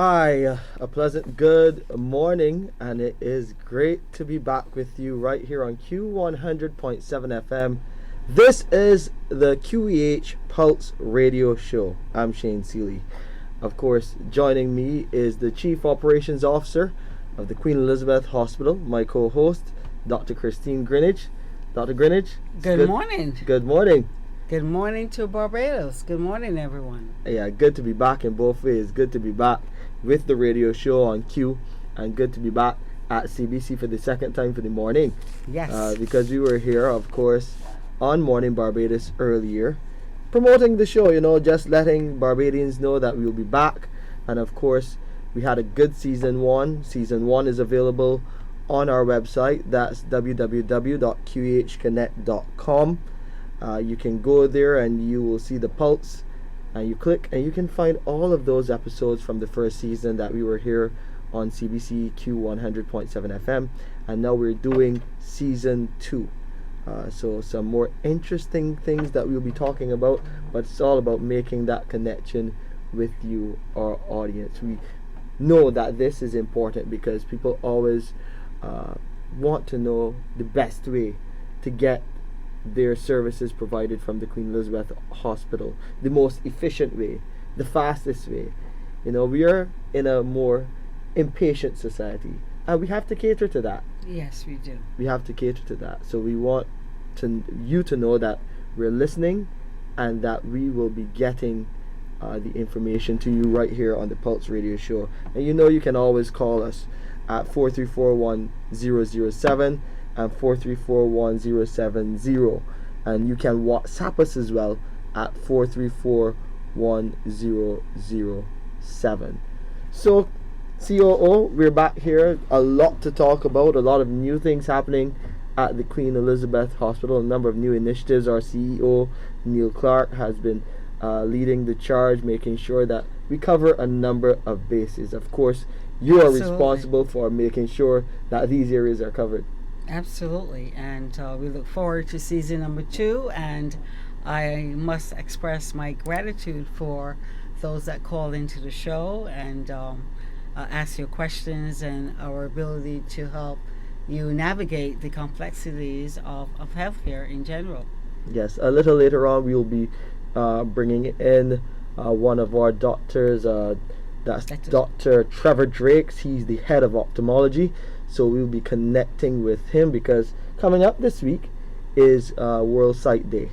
Hi, a pleasant good morning, and it is great to be back with you right here on Q100.7 FM. This is the QEH Pulse Radio Show. I'm Shane Seeley. Of course, joining me is the Chief Operations Officer of the Queen Elizabeth Hospital, my co-host, Dr. Christine Greenidge. Dr. Greenidge. Good morning. Good morning. Good morning to Barbados. Good morning, everyone. Yeah, good to be back in both ways. Good to be back with the radio show on Q, and good to be back at CBC for the second time for the morning. Yes. Because we were here, of course, on Morning Barbados earlier, promoting the show, just letting Barbadians know that we'll be back. And of course, we had a good season one. Season one is available on our website. That's www.qhconnect.com. You can go there and you will see the pulse, and you click and you can find all of those episodes from the first season that we were here on CBC Q100.7 FM, and now we're doing season 2. So some more interesting things that we'll be talking about, but it's all about making that connection with you, our audience. We know that this is important because people always want to know the best way to get their services provided from the Queen Elizabeth Hospital, the most efficient way, the fastest way. We are in a more impatient society, and we have to cater to that. Yes, we do. We have to cater to that. So we want you to know that we're listening, and that we will be getting the information to you right here on the Pulse Radio Show. And you can always call us at 434-1007 and 434-1070, and you can WhatsApp us as well at 434-1007. So COO, we're back here. A lot to talk about, a lot of new things happening at the Queen Elizabeth Hospital, a number of new initiatives. Our CEO Neil Clark has been leading the charge, making sure that we cover a number of bases. Of course, you are responsible for making sure that these areas are covered. Absolutely, and we look forward to season number 2, and I must express my gratitude for those that call into the show and ask your questions, and our ability to help you navigate the complexities of healthcare in general. Yes, a little later on we'll be bringing in one of our doctors, that's Dr. Trevor Drakes. He's the head of ophthalmology. So we'll be connecting with him because coming up this week is World Sight Day,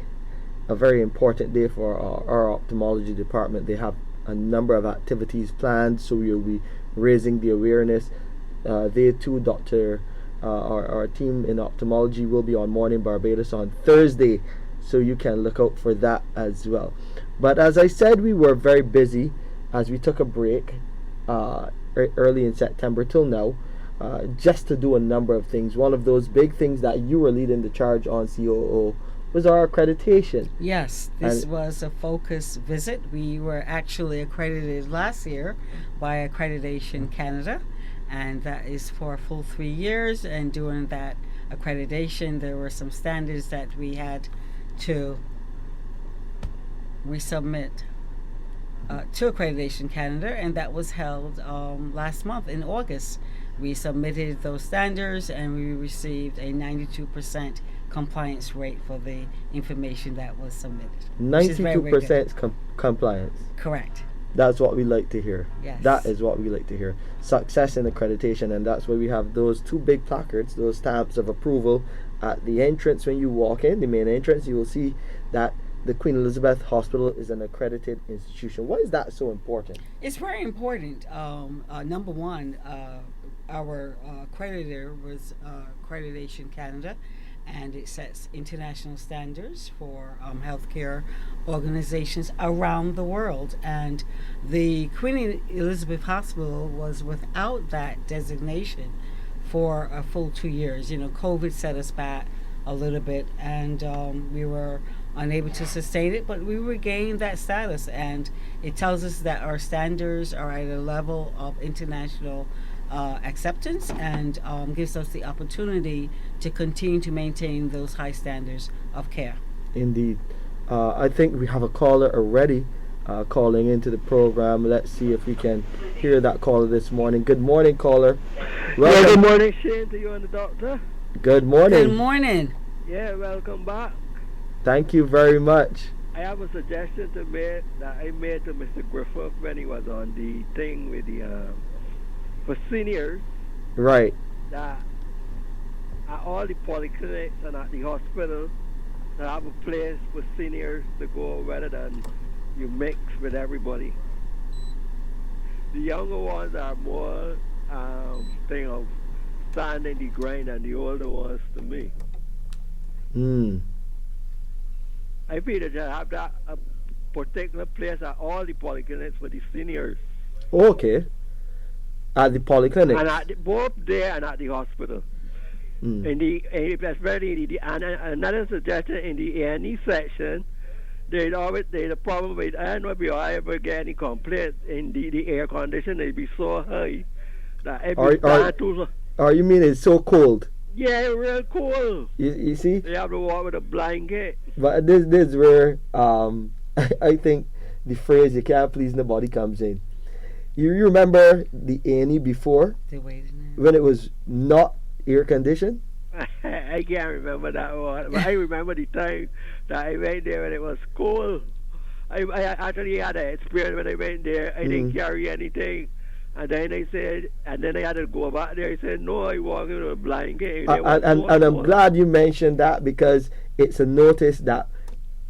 a very important day for our ophthalmology department. They have a number of activities planned, so we'll be raising the awareness. They too, our team in ophthalmology will be on Morning Barbados on Thursday, so you can look out for that as well. But as I said, we were very busy as we took a break early in September till now. Just to do a number of things. One of those big things that you were leading the charge on, COO, was our accreditation. Yes, this was a focus visit. We were actually accredited last year by Accreditation Canada, and that is for a full 3 years. And during that accreditation, there were some standards that we had to resubmit to Accreditation Canada, and that was held last month in August. We submitted those standards, and we received a 92% compliance rate for the information that was submitted. 92% compliance. Correct. That's what we like to hear. Yes. That is what we like to hear. Success in accreditation, and that's why we have those 2 big placards, those stamps of approval at the entrance. When you walk in, the main entrance, you will see that the Queen Elizabeth Hospital is an accredited institution. Why is that so important? It's very important. Number one, our accreditor was Accreditation Canada, and it sets international standards for healthcare organizations around the world. And the Queen Elizabeth Hospital was without that designation for a full 2 years. COVID set us back a little bit, and we were unable to sustain it, but we regained that status, and it tells us that our standards are at a level of international acceptance, and gives us the opportunity to continue to maintain those high standards of care. Indeed. I think we have a caller already calling into the program. Let's see if we can hear that caller this morning. Good morning, caller. Well, good morning, Shane, to you and the doctor. Good morning. Good morning. Yeah, welcome back. Thank you very much. I have a suggestion to make that I made to Mr. Griffith when he was on the thing with the for seniors. Right. That at all the polyclinics and at the hospital, to have a place for seniors to go rather than you mix with everybody. The younger ones are more thing of standing the grind than the older ones to me. I feel that you have that a particular place at all the polyclinics for the seniors. Okay. At the polyclinic. And at both there and at the hospital. In the especially and another suggestion in the A&E section, there's a problem with, I don't know if you ever get any complaints in the air conditioning, they be so high that every you mean it's so cold? Yeah, real cool. You see? They have to walk with a blanket. But this is where I think the phrase "you can't please nobody" comes in. You remember the A&E before? When it was not air conditioned? I can't remember that one. But I remember the time that I went there when it was cold. I actually had an experience when I went there. I didn't carry anything. And then I said, and then I had to go back there. I said, no, I walk with a blanket. And I'm glad you mentioned that, because it's a notice that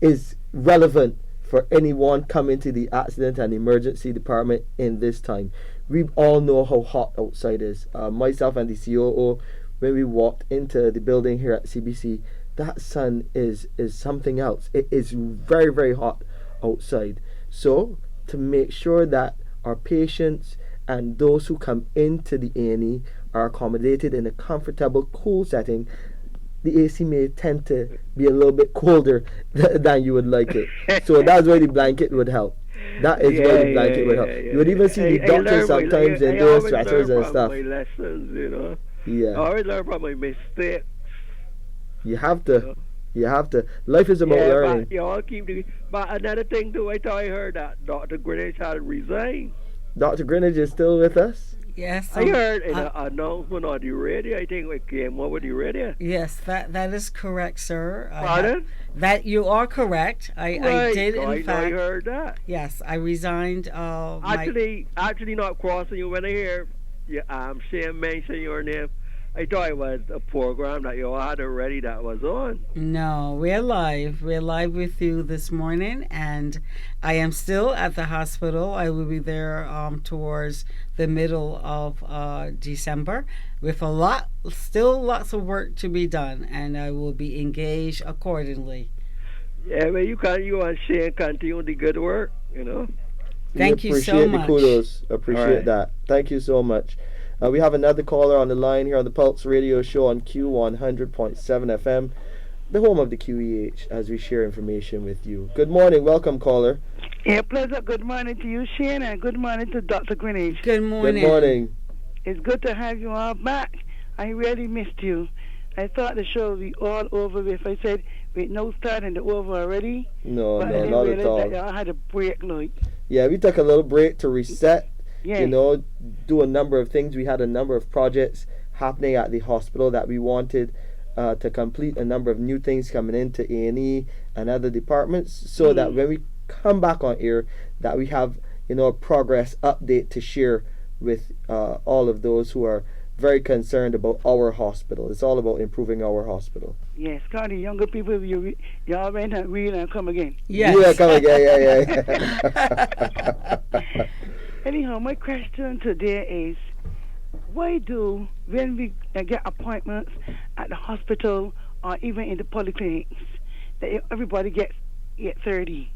is relevant for anyone coming to the accident and emergency department in this time. We all know how hot outside is. Myself and the COO, when we walked into the building here at CBC, that sun is something else. It is very, very hot outside. So to make sure that our patients and those who come into the A&E are accommodated in a comfortable, cool setting, the AC may tend to be a little bit colder than you would like it. So that's where the blanket would help. That is where the blanket would help. You would even see the doctors sometimes in their sweaters and stuff. My lessons, you know. Yeah. I always learn from my mistakes. You have to. You have to. Life is about learning. But you all but another thing too, I thought I heard that Dr. Greenwich had resigned. Dr. Greenwich is still with us? Yes. I heard in an announcement on the radio. I think it came over the radio. Yes, that is correct, sir. Pardon? That you are correct. I did, in fact. I heard that. Yes, I resigned. Actually, not crossing you. When I hear Shane mention your name, I thought it was a program that you all had already that was on. No, we're live. We're live with you this morning, and I am still at the hospital. I will be there towards the middle of December with still lots of work to be done, and I will be engaged accordingly. Yeah, well, you and Shane continue the good work, you know. Thank you so much. Appreciate the kudos. Appreciate that. Thank you so much. We have another caller on the line here on the Pulse Radio Show on Q100.7 FM, the home of the QEH, as we share information with you. Good morning. Welcome, caller. Yeah, pleasure. Good morning to you, Shane, and good morning to Dr. Greenwich. Good morning. Good morning. It's good to have you all back. I really missed you. I thought the show would be all over with. I said, wait, no starting the over already. No, but no, I didn't not realize at all. that y'all had a break, like. Yeah, we took a little break to reset. Yeah. You know, do a number of things. We had a number of projects happening at the hospital that we wanted to complete, a number of new things coming into A&E and other departments, so that when we come back on air, that we have, you know, a progress update to share with all of those who are very concerned about our hospital. It's all about improving our hospital. Yes, kind of younger people, y'all went and read and come again. Yes. Yeah, come again, yeah. Anyhow, my question today is, why do, when we get appointments at the hospital or even in the polyclinics, that everybody gets 8:30?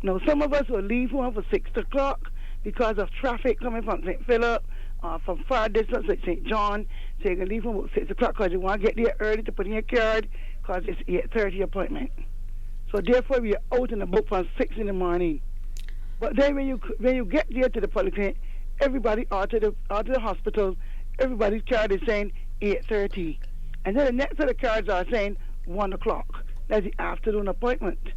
Now, some of us will leave home for 6 o'clock because of traffic coming from St. Philip or from far distance like St. John, so you can leave home at 6 o'clock because you want to get there early to put in your card because it's 8:30 appointment. So therefore, we are out and about from 6 in the morning. But then when you get there to the polyclinic, everybody out to the hospital, everybody's card is saying 8:30. And then the next set of cards are saying 1 o'clock. That's the afternoon appointment.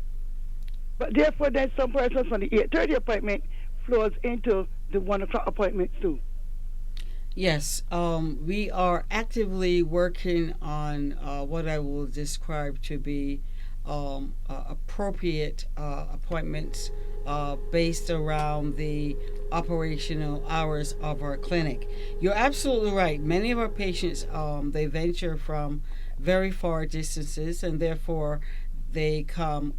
But therefore, then some persons from the 8:30 appointment flows into the 1 o'clock appointments too. Yes, we are actively working on what I will describe to be appropriate appointments based around the operational hours of our clinic. You're absolutely right. Many of our patients, they venture from very far distances, and therefore they come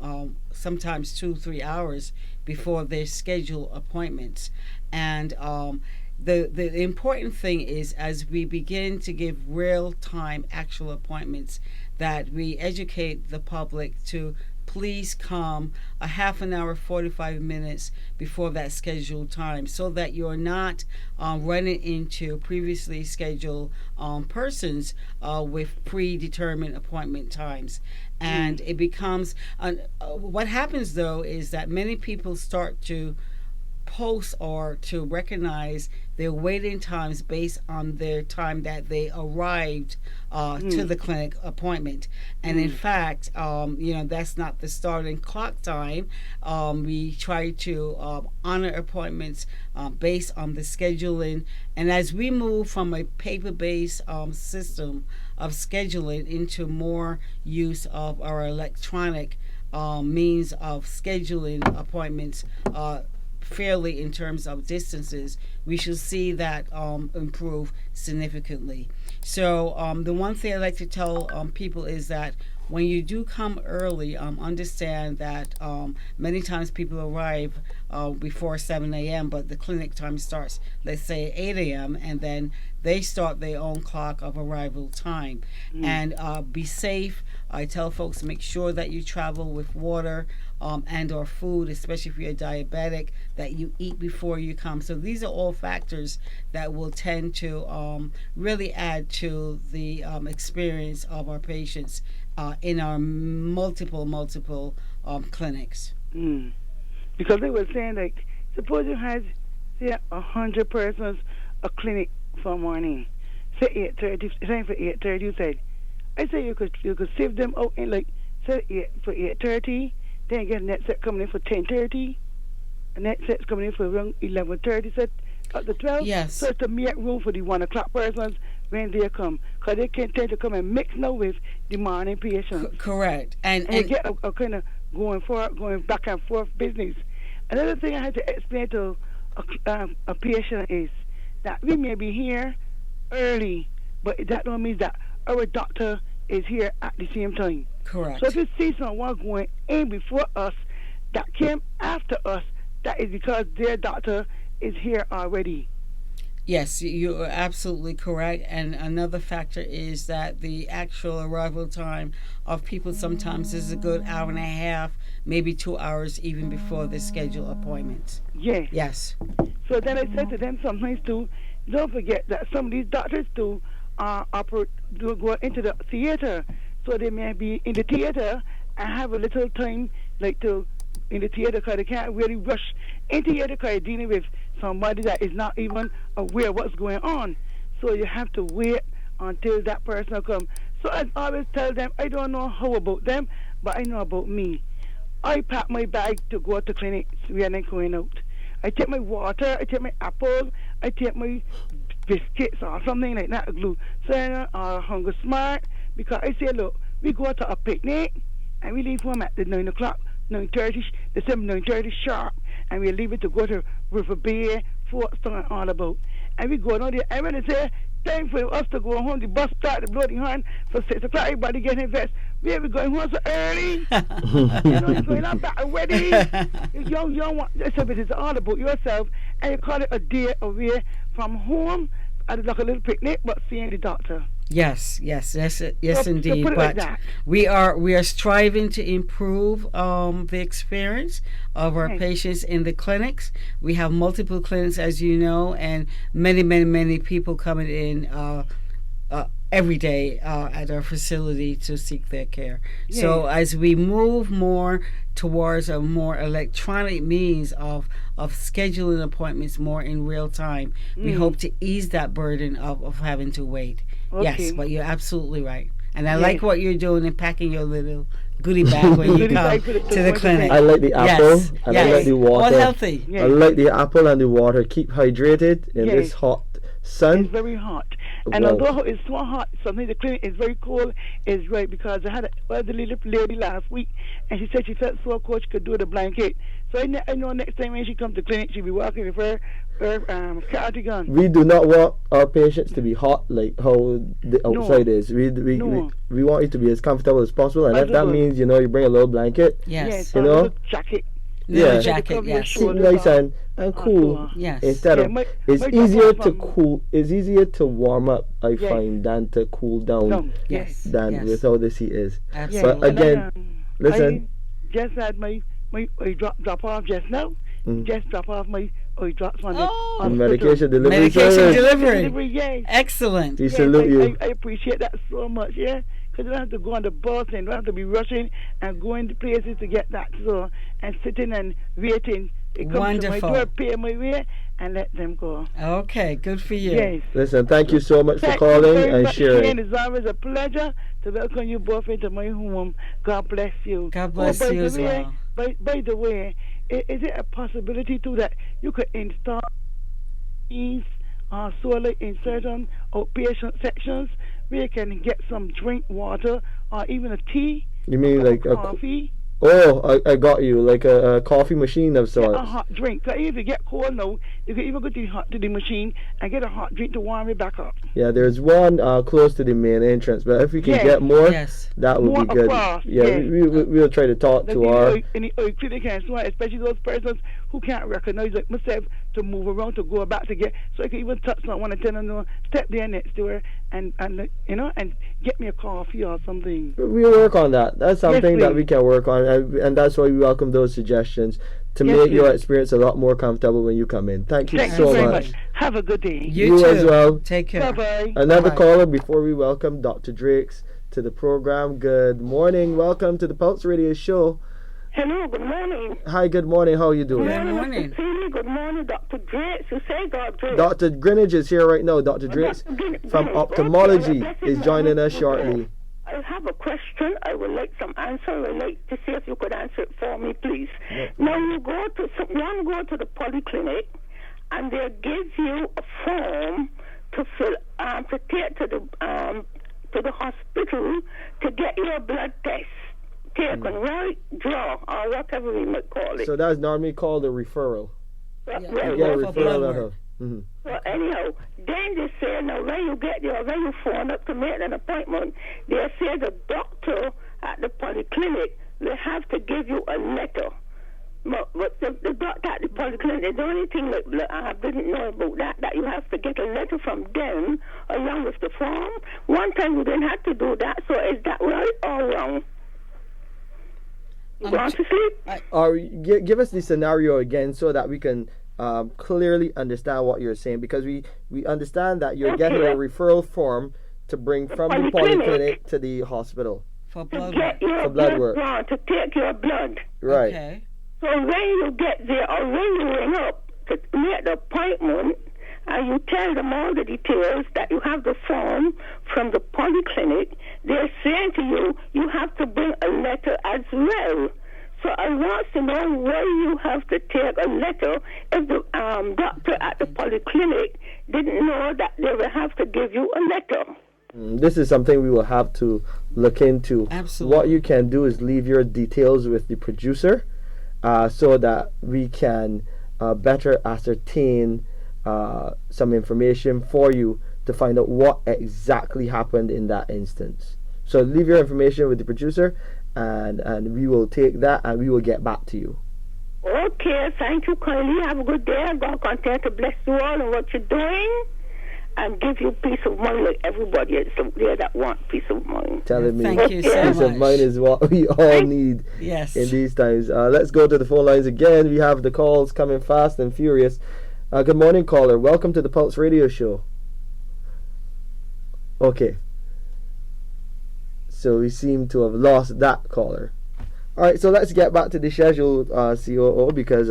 sometimes 2-3 hours before their scheduled appointments. And the important thing is, as we begin to give real time actual appointments, that we educate the public to please come a half an hour, 45 minutes before that scheduled time, so that you're not running into previously scheduled persons with predetermined appointment times. And it becomes, what happens though is that many people start to post or to recognize their waiting times based on their time that they arrived to the clinic appointment. And in fact, that's not the starting clock time. We try to honor appointments based on the scheduling. And as we move from a paper-based system of scheduling into more use of our electronic means of scheduling appointments, fairly in terms of distances, we should see that improve significantly. So the one thing I like to tell people is that when you do come early, understand that many times people arrive before 7 a.m., but the clinic time starts, let's say, 8 a.m., and then they start their own clock of arrival time. And be safe. I tell folks, make sure that you travel with water and or food, especially if you're diabetic, that you eat before you come. So these are all factors that will tend to really add to the experience of our patients in our multiple clinics. Because they were saying, like, suppose you had, say, 100 persons a clinic for morning, say 8:30, same for 8:30. You said, I say you could save them out in, like, say 8:30. Then get a net set coming in for 10:30. A net set's coming in for around 11:30. Set at the 12. Yes. So it's to make room for the 1 o'clock persons when they come, because they can tend to come and mix now with the morning patients. Correct. And you get a kind of going back and forth business. Another thing I had to explain to a patient is that we may be here early, but that don't mean that our doctor is here at the same time. Correct. So if you see someone going in before us that came after us, that is because their doctor is here already. Yes, you are absolutely correct. And another factor is that the actual arrival time of people sometimes is a good hour and a half, maybe 2 hours even before the scheduled appointments. Yes. Yes. So then I said to them sometimes too, don't forget that some of these doctors too do go into the theater. So they may be in the theater and have a little time like to in the theater, because they can't really rush into the theater because you're dealing with somebody that is not even aware of what's going on. So you have to wait until that person comes. So I always tell them, I don't know how about them, but I know about me. I pack my bag to go to clinic when I'm going out. I take my water, I take my apple, I take my biscuits or something like that, glue. So I'm Hunger Smart, because I say, look, we go to a picnic and we leave home at the 9 o'clock, 9:30, the 9:30 sharp, and we leave it to go to River Bay, Fort Stone, all about. And we go down there, and when they say, time for us to go home, the bus start, the bloody horn, for 6 o'clock, everybody getting vest. We are going home so early. You're going on back already. You don't want, so it is all about yourself, and you call it a day away from home, at like a little picnic, but seeing the doctor. Yes, indeed. But Like we are striving to improve the experience of our patients in the clinics. We have multiple clinics, as you know, and many people coming in every day at our facility to seek their care. Yeah. So as we move more towards a more electronic means of scheduling appointments more in real time, we hope to ease that burden of having to wait. Okay. Yes, but you're absolutely right. And I like what you're doing in packing your little goodie bag when you Goodie come bag for the to the clinic. I like the apple Yes, and I yes. like the water. All healthy. Yes. I like the apple and the water. Keep hydrated in Yes. this hot sun. It's very hot. And Wow. although it's so hot, something the clinic is very cold is right, because I had an elderly lady last week and she said she felt so cold she could do the blanket. So I know next time when she comes to clinic she'll be walking with her cardigan. We do not want our patients to be hot like how the outside is. No. We want you to be as comfortable as possible, and if that Possible. means you bring a little blanket, Yes. so You know? a little jacket. Little Yeah. jacket, Cover your yes. keep shoulders nice up. and cool. Uh-huh. Yes. Instead Yeah, of my it's doctor easier was to from- cool. It's easier to warm up, I Yes. find, than to cool down No. Yes. than yes. with how this heat is. Absolutely. But again, And listen. I just had my drop off just now. Mm. Just drop off my drops on Oh. the Medication delivery Medication service. delivery. Yes. Excellent. We Yes, salute you. I appreciate that so much, yeah. Because you don't have to go on the bus and you don't have to be rushing and going to places to get that. So, and sitting and waiting. They come Wonderful. to my door, pay my way, and let them go. Okay, good for you. Yes. Listen, thank you so much for Thank you calling very and much, sharing. Ian. It's always a pleasure to welcome you both into my home. God bless you. God bless by you the as way, well. By the way, is it a possibility too that you could install these solar in certain outpatient sections where you can get some drink water or even a tea, You mean like a coffee, I got you, like a coffee machine of a sorts. hot drink. So if you get cold now, you can even go to the machine and get a hot drink to warm it back up. Yeah, there's one close to the main entrance, but if we can Yes. get more, Yes. that would More be good. across, Yeah, yes. we'll try to talk to our. Any clinic and so on, especially those persons who can't recognize like myself to move around to go about to get, so I can even touch someone and tell them no, step there next to her and and get me a coffee or something. We'll work on that. That's something that please. we can work on, and that's why we welcome those suggestions to Yes, make your please. experience a lot more comfortable when you come in. Thank you Thank so you very much. much. Have a good day. You too. as well. Take care. Bye bye. Another Bye. caller before we welcome Dr. Drakes to the program. Good morning. Welcome to the Pulse Radio Show. Hello, good morning. Hi, good morning. How are you doing? Good morning. Mr. Seeley. Good morning, Dr. Drakes. You say God Drakes. Dr. Greenwich is here right now. Dr. Drakes from ophthalmology is joining us shortly. I have a question. I would like some answer. I would like to see if you could answer it for me, please. Now, one go to the polyclinic, and they give you a form to fill, to take to the hospital to get your blood test taken, right? Draw, or whatever we might call it. So that's normally called a referral. Right, Yeah. You right. get a for blood referral work. letter. Mm-hmm. Well, anyhow, then they say, now when you phone up to make an appointment, they say the doctor at the polyclinic will have to give you a letter. But the doctor at the polyclinic, the only thing that I didn't know about that you have to get a letter from them along with the form. One time you didn't have to do that, so is that right or wrong? You going to sleep? Or give us the scenario again so that we can clearly understand what you're saying, because we understand that you're getting a referral form to bring from the polyclinic to the hospital For To blood get work. your For blood blood work. drawn, to take your blood. right. Okay. So when you get there or when you ring up to make the appointment and you tell them all the details that you have the form from the polyclinic, they're saying to you, you have to bring a letter as well. So I want to know why you have to take a letter if the doctor at the polyclinic didn't know that they will have to give you a letter. This is something we will have to look into. Absolutely. What you can do is leave your details with the producer so that we can better ascertain some information for you to find out what exactly happened in that instance. So leave your information with the producer, and we will take that and we will get back to you. Okay, thank you kindly. Have a good day. God continue to bless you all and what you're doing and give you peace of mind like everybody else out there that want peace of mind. Telling me Thank you so peace of much. mind is what we all need Yes. in these times. Let's go to the phone lines again. We have the calls coming fast and furious. Good morning, caller. Welcome to the Pulse Radio Show. Okay. So we seem to have lost that caller. All right, so let's get back to the schedule, COO, because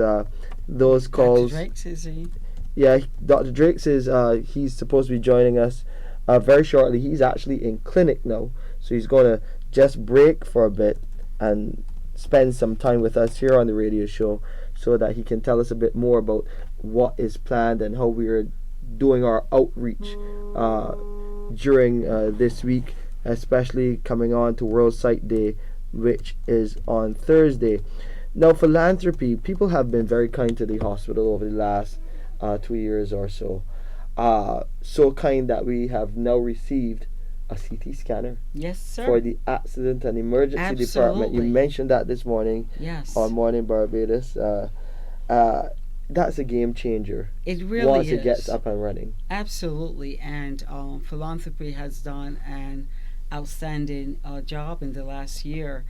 those calls. Dr. Drakes, is he? Yeah, Dr. Drakes is he's supposed to be joining us very shortly. He's actually in clinic now, so he's going to just break for a bit, and spend some time with us here on the radio show so that he can tell us a bit more about what is planned and how we are doing our outreach during this week, especially coming on to World Sight Day, which is on Thursday. Now, philanthropy, people have been very kind to the hospital over the last 2 years or so. So kind that we have now received a CT scanner Yes, sir. for the accident and emergency department. You Absolutely. mentioned that this morning Yes. on Morning Barbados. That's a game changer It really once is. it gets up and running. Absolutely, and philanthropy has done an outstanding job in the last year.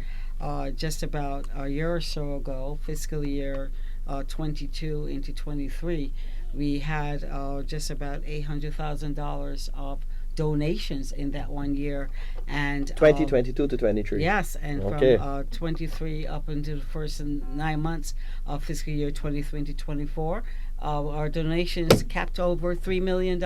Just about a year or so ago, fiscal year 22 into 23, we had just about $800,000 of donations in that 1 year, and 2022 to 23. yes, and Okay. from 23 up into the first 9 months of fiscal year 23 to 24, our donations capped over $3 million.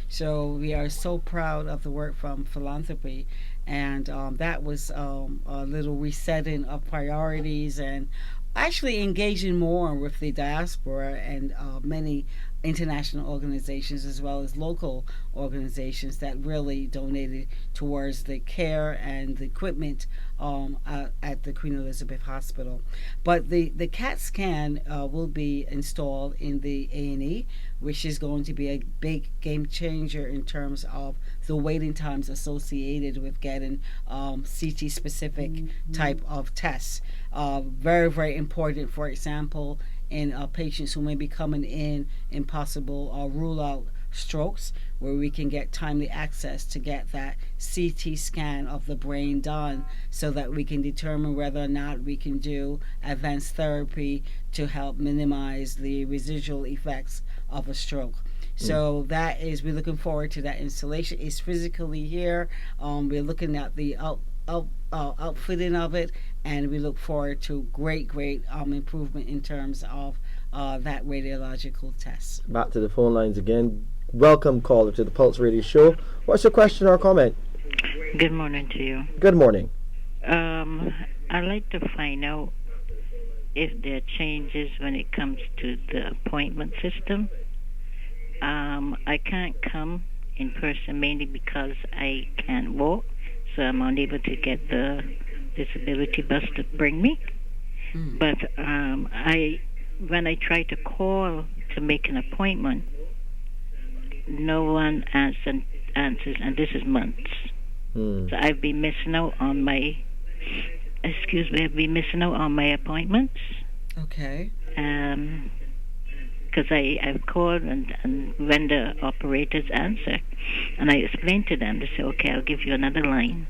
So we are so proud of the work from philanthropy. And that was a little resetting of priorities and actually engaging more with the diaspora and many international organizations as well as local organizations that really donated towards the care and the equipment at the Queen Elizabeth Hospital. But the CAT scan will be installed in the A&E, which is going to be a big game changer in terms of the waiting times associated with getting CT specific type of tests. Very, very important, for example, in patients who may be coming in possible rule out strokes, where we can get timely access to get that CT scan of the brain done so that we can determine whether or not we can do advanced therapy to help minimize the residual effects of a stroke. So that is, we're looking forward to that installation. It's physically here. We're looking at the outfitting of it, and we look forward to great improvement in terms of that radiological test. Back to the phone lines again. Welcome, caller, to the Pulse Radio Show. What's your question or comment? Good morning to you. Good morning. I'd like to find out if there are changes when it comes to the appointment system. I can't come in person mainly because I can't walk, so I'm unable to get the disability bus to bring me. But when I try to call to make an appointment, no one answers, and this is months. So I've been missing out on my appointments. Okay. Because I've called and when the operators answer, and I explained to them, they say, okay, I'll give you another line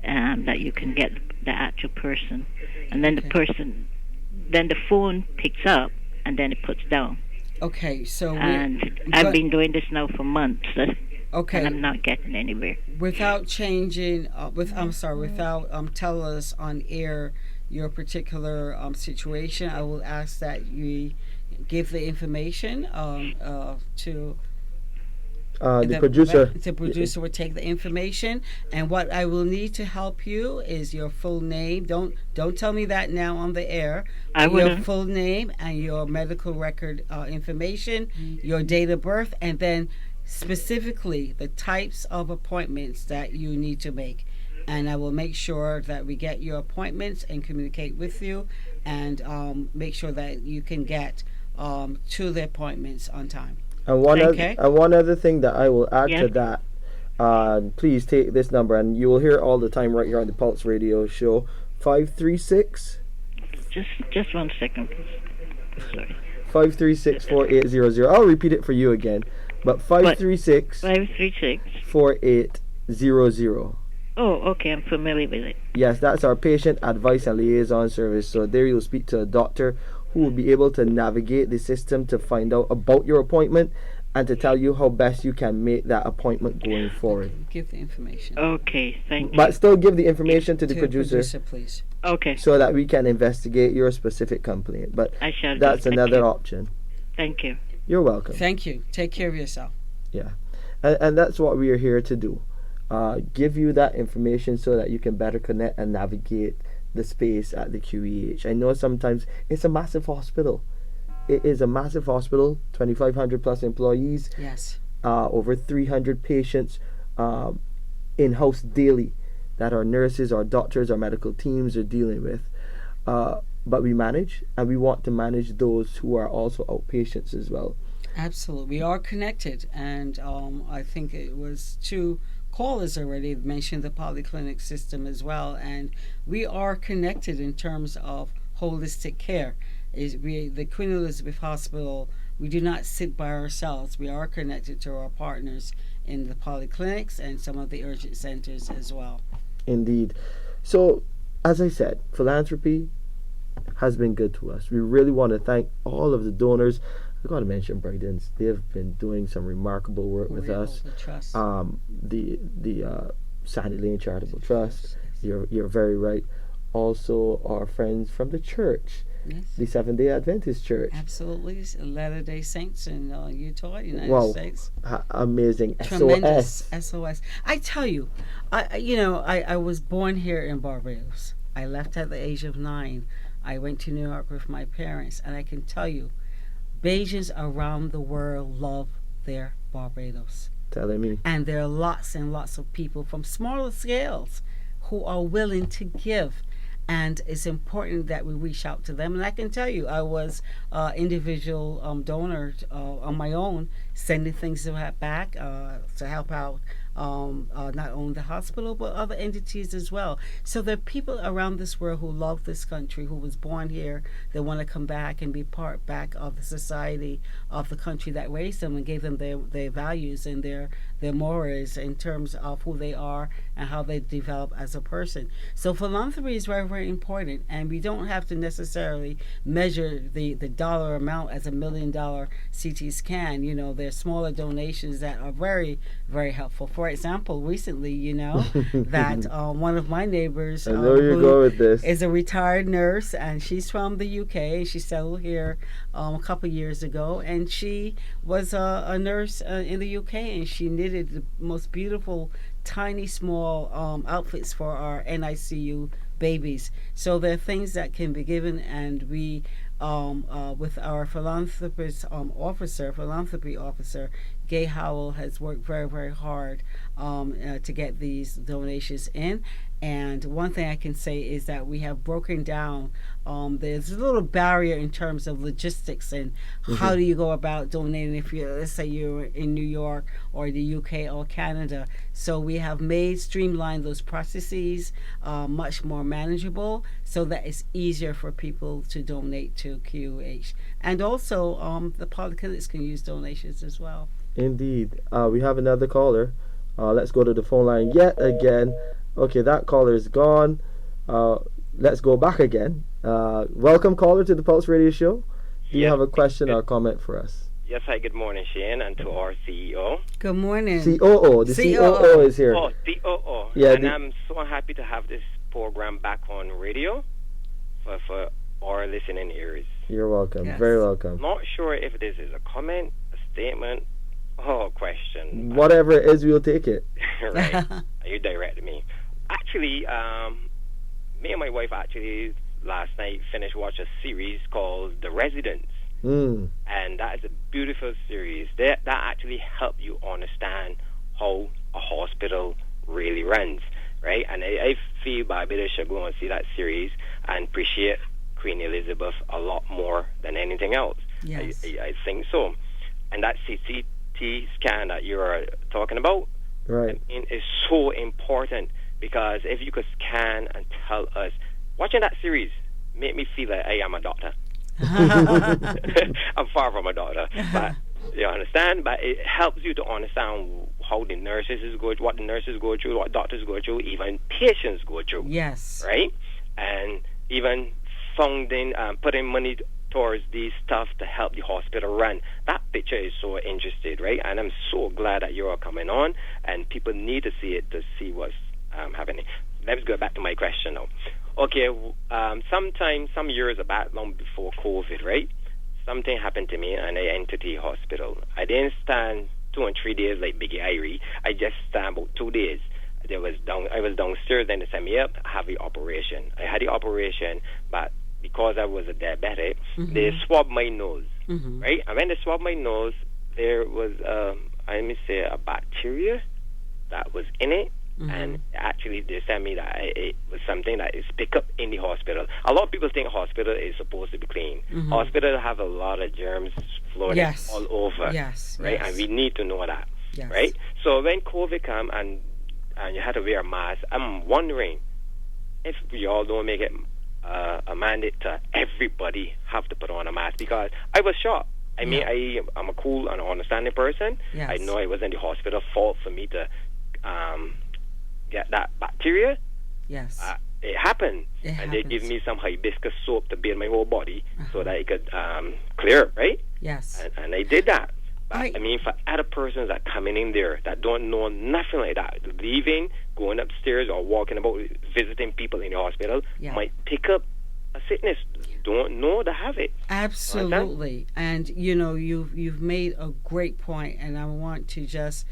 that you can get the actual person. And then then the phone picks up and then it puts down. Okay, so I've been doing this now for months. Okay. And I'm not getting anywhere. Without changing, without telling us on air your particular situation, I will ask that you give the information to The producer. The producer will take the information, and what I will need to help you is your full name. Don't tell me that now on the air. I will. Your full name and your medical record information, your date of birth, and then specifically the types of appointments that you need to make. And I will make sure that we get your appointments and communicate with you, and make sure that you can get to the appointments on time. And one other thing that I will add to that, please take this number, and you will hear it all the time right here on the Pulse Radio Show, 536. Just 1 second, please. Sorry. 536-4800. I'll repeat it for you again, but 536 4800. Oh, okay, I'm familiar with it. Yes, that's our patient advice and liaison service. So there you'll speak to a doctor who will be able to navigate the system to find out about your appointment and to tell you how best you can make that appointment going forward. Give the information. Okay, thank you. But still give the information to the producer, please. Okay. so that we can investigate your specific complaint. But I shall do. that's Thank another you. option. Thank you. You're welcome. Thank you. Take care of yourself. Yeah. And that's what we are here to do. Give you that information so that you can better connect and navigate the space at the QEH. I know sometimes it's a massive hospital. It is a massive hospital, 2,500 plus employees, Yes. over 300 patients in-house daily that our nurses, our doctors, our medical teams are dealing with. But we manage, and we want to manage those who are also outpatients as well. Absolutely. We are connected, and I think it was two callers already mentioned the polyclinic system as well, and we are connected in terms of holistic care. The Queen Elizabeth Hospital, we do not sit by ourselves. We are connected to our partners in the polyclinics and some of the urgent centers as well. Indeed. So, as I said, philanthropy has been good to us. We really want to thank all of the donors. I got to mention Barbadians. They have been doing some remarkable work with us. The trust. The Sandy Lane Charitable Trust. You're very right. Also, our friends from the church. Yes. The Seventh-day Adventist Church. Absolutely. Latter-day Saints in Utah, United States. Amazing. Tremendous. SOS. I tell you, I was born here in Barbados. I left at the age of 9. I went to New York with my parents, and I can tell you, Bajans around the world love their Barbados. Telling me. And there are lots and lots of people from smaller scales who are willing to give. And it's important that we reach out to them. And I can tell you, I was individual donor on my own, sending things back to help out not only the hospital, but other entities as well. So there are people around this world who love this country, who was born here. They want to come back and be part back of the society of the country that raised them and gave them their values and their mores in terms of who they are and how they develop as a person. So philanthropy is very, very important, and we don't have to necessarily measure the dollar amount as $1 million CT scan. There's smaller donations that are very, very helpful. For example, recently, that one of my neighbors I know you go with this. Is a retired nurse, and she's from the UK. She settled here a couple years ago, and she was a nurse in the UK, and she knitted the most beautiful, tiny, small outfits for our NICU babies. So there are things that can be given, and we, with our philanthropy officer, Gay Howell, has worked very, very hard to get these donations in. And one thing I can say is that we have broken down, there's a little barrier in terms of logistics and how do you go about donating if let's say you're in New York or the UK or Canada. So we have streamlined those processes much more manageable so that it's easier for people to donate to QH. And also the polyclinics can use donations as well. Indeed. We have another caller. Let's go to the phone line yet again. Okay, that caller is gone. Let's go back again. Welcome, caller, to the Pulse Radio Show. Do you have a question or comment for us? Yes, hi, good morning, Shane, and to our CEO. Good morning. COO. The COO is here. Oh, COO. Yeah, and I'm so happy to have this program back on radio for our listening ears. You're welcome. Yes. Very welcome. Not sure if this is a comment, a statement, or a question. Whatever it is, we'll take it. Right. You directed me. Actually, me and my wife actually last night finished watching a series called The Residents. And that is a beautiful series. That actually helps you understand how a hospital really runs, right? And I feel Barbados should go and see that series and appreciate Queen Elizabeth a lot more than anything else. Yes. I think so. And that CT scan that you're talking about, right, is so important, because if you could scan and tell us, watching that series made me feel like I am a doctor. I'm far from a doctor, but you understand. But it helps you to understand how the nurses what the nurses go through, what doctors go through, even patients go through. Yes. Right, and even funding, putting money towards these stuff to help the hospital run. That picture is so interesting, right? And I'm so glad that you're coming on, and people need to see it to see what's happening. Let's go back to my question now. Okay, some years back, long before COVID, right? Something happened to me, and I entered the hospital. I didn't stand 2 and 3 days like Biggie Irie. I just stand about 2 days. I was downstairs, then they sent me up, have the operation. I had the operation, but because I was a diabetic, they swabbed my nose, right? And when they swabbed my nose, there was, let me say, a bacteria that was in it. And actually, they sent me that it was something that is picked up in the hospital. A lot of people think hospital is supposed to be clean. Hospital have a lot of germs floating all over, right? And we need to know that, right? So when COVID come and you had to wear a mask, I'm wondering if we all don't make it a mandate to everybody have to put on a mask, because I was shocked. I mean, I'm a cool and understanding person. I know it wasn't the hospital fault for me to get that bacteria. It happened. And they give me some hibiscus soap to bathe my whole body so that it could clear, right? And I did that. But, I mean, for other persons that coming in there that don't know nothing like that, leaving, going upstairs or walking about, visiting people in the hospital, might pick up a sickness, don't know to have it. Absolutely. And you know, you've made a great point, and I want to just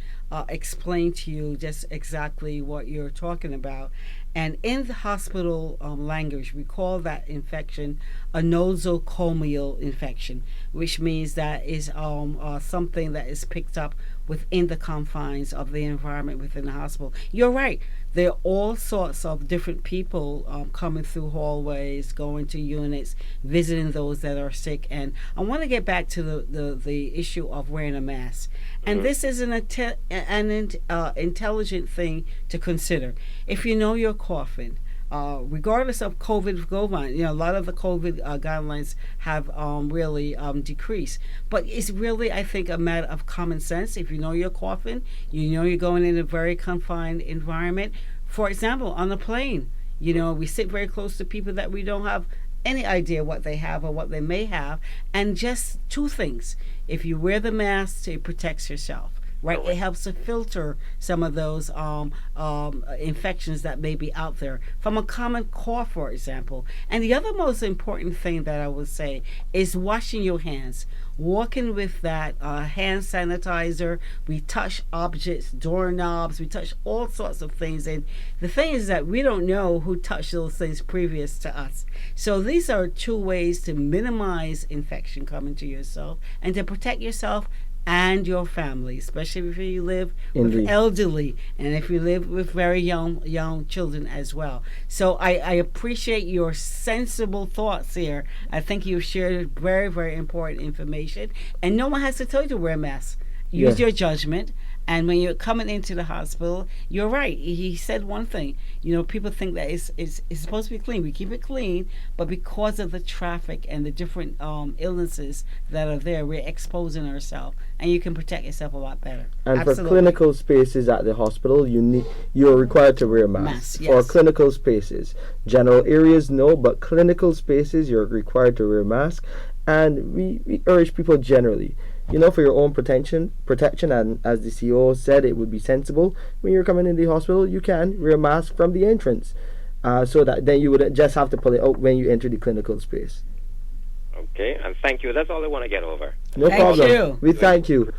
explain to you just exactly what you're talking about. And in the hospital language, we call that infection a nosocomial infection, which means that is something that is picked up within the confines of the environment within the hospital. You're right. There are all sorts of different people coming through hallways, going to units, visiting those that are sick. And I want to get back to the issue of wearing a mask. And this is an intelligent thing to consider. If you know you're coughing, regardless of COVID guidelines, you know, a lot of the COVID guidelines have really decreased. But it's really, I think, a matter of common sense. If you know you're coughing, you know you're going in a very confined environment. For example, on a plane, you know, we sit very close to people that we don't have any idea what they have or what they may have. And just two things. If you wear the mask, it protects yourself. Right, it helps to filter some of those infections that may be out there from a common cough, for example. And the other most important thing that I would say is washing your hands. Walking with that hand sanitizer. We touch objects, doorknobs, we touch all sorts of things. And the thing is that we don't know who touched those things previous to us. So these are two ways to minimize infection coming to yourself and to protect yourself and your family, especially if you live with elderly and if you live with very young children as well. So I appreciate your sensible thoughts here. I think you've shared very, very important information. And no one has to tell you to wear a mask. Use your judgment. And when you're coming into the hospital, you're right. He said one thing. You know, people think that it's supposed to be clean. We keep it clean, but because of the traffic and the different illnesses that are there, we're exposing ourselves, and you can protect yourself a lot better. And for clinical spaces at the hospital, you're required to wear a mask. For clinical spaces, general areas, no, but clinical spaces, you're required to wear a mask. And we urge people generally, you know, for your own protection, and as the CEO said, it would be sensible when you're coming in the hospital, you can wear a mask from the entrance, so that then you wouldn't just have to pull it out when you enter the clinical space. Okay, and thank you. That's all I want to get over. No problem. We thank you.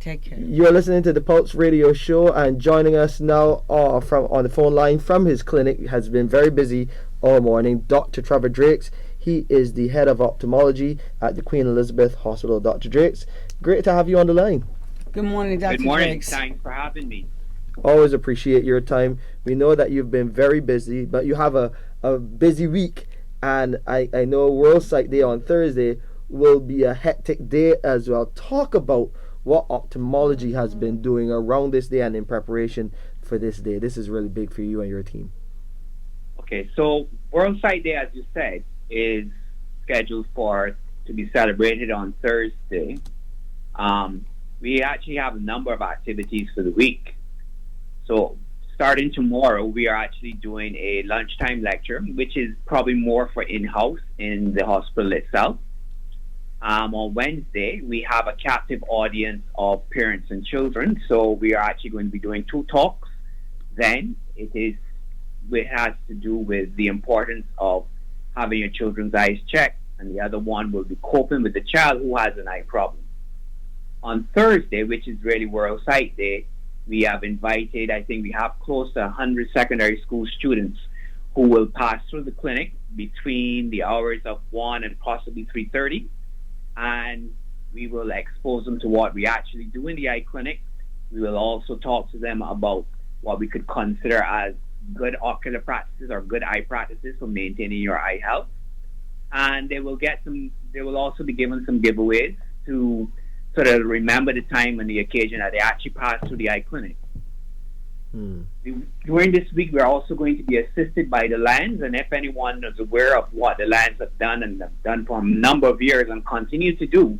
Take care. You're listening to the Pulse Radio Show, and joining us now on the phone line from his clinic, has been very busy all morning, Dr. Trevor Drakes. He is the head of ophthalmology at the Queen Elizabeth Hospital. Dr. Drakes, great to have you on the line. Good morning, Dr. Good morning. Drakes. Thanks for having me. Always appreciate your time. We know that you've been very busy, but you have a busy week. And I know World Sight Day on Thursday will be a hectic day as well. Talk about what ophthalmology has been doing around this day and in preparation for this day. This is really big for you and your team. Okay, so World Sight Day, as you said, is scheduled to be celebrated on Thursday. We actually have a number of activities for the week. So starting tomorrow, we are actually doing a lunchtime lecture, which is probably more for in-house in the hospital itself. On Wednesday, we have a captive audience of parents and children. So we are actually going to be doing 2 talks. Then it has to do with the importance of having your children's eyes checked, and the other one will be coping with the child who has an eye problem. On Thursday, which is really World Sight Day, We have invited, I think we have close to 100 secondary school students who will pass through the clinic between the hours of 1 and possibly 3:30, and we will expose them to what we actually do in the eye clinic. We will also talk to them about what we could consider as good ocular practices or good eye practices for maintaining your eye health. And they will also be given some giveaways to sort of remember the time and the occasion that they actually passed through the eye clinic. During this week, we're also going to be assisted by the Lions, and if anyone is aware of what the Lions have done and have done for a number of years and continue to do,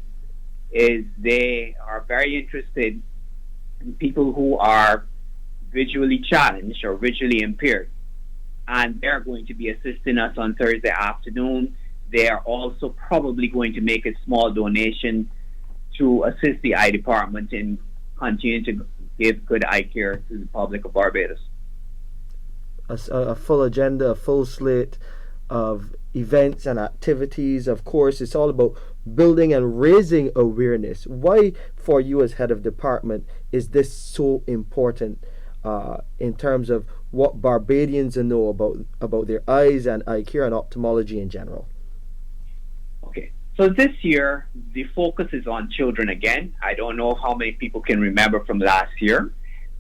is they are very interested in people who are visually challenged or visually impaired, and they're going to be assisting us on Thursday afternoon. They are also probably going to make a small donation to assist the eye department in continuing to give good eye care to the public of Barbados. A full agenda, a full slate of events and activities. Of course, it's all about building and raising awareness. Why, for you as head of department, is this so important in terms of what Barbadians know about their eyes and eye care and ophthalmology in general? Okay. So this year, the focus is on children again. I don't know how many people can remember from last year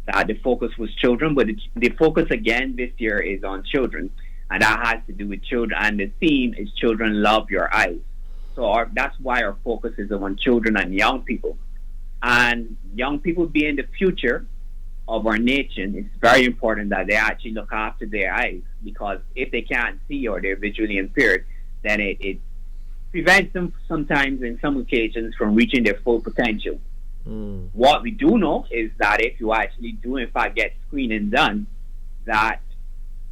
that the focus was children, but the focus again this year is on children. And that has to do with children. And the theme is Children Love Your Eyes. So that's why our focus is on children and young people. And young people being the future of our nation, it's very important that they actually look after their eyes, because if they can't see or they're visually impaired, then it prevents them sometimes, in some occasions, from reaching their full potential. What we do know is that if you actually do, in fact, get screening done, that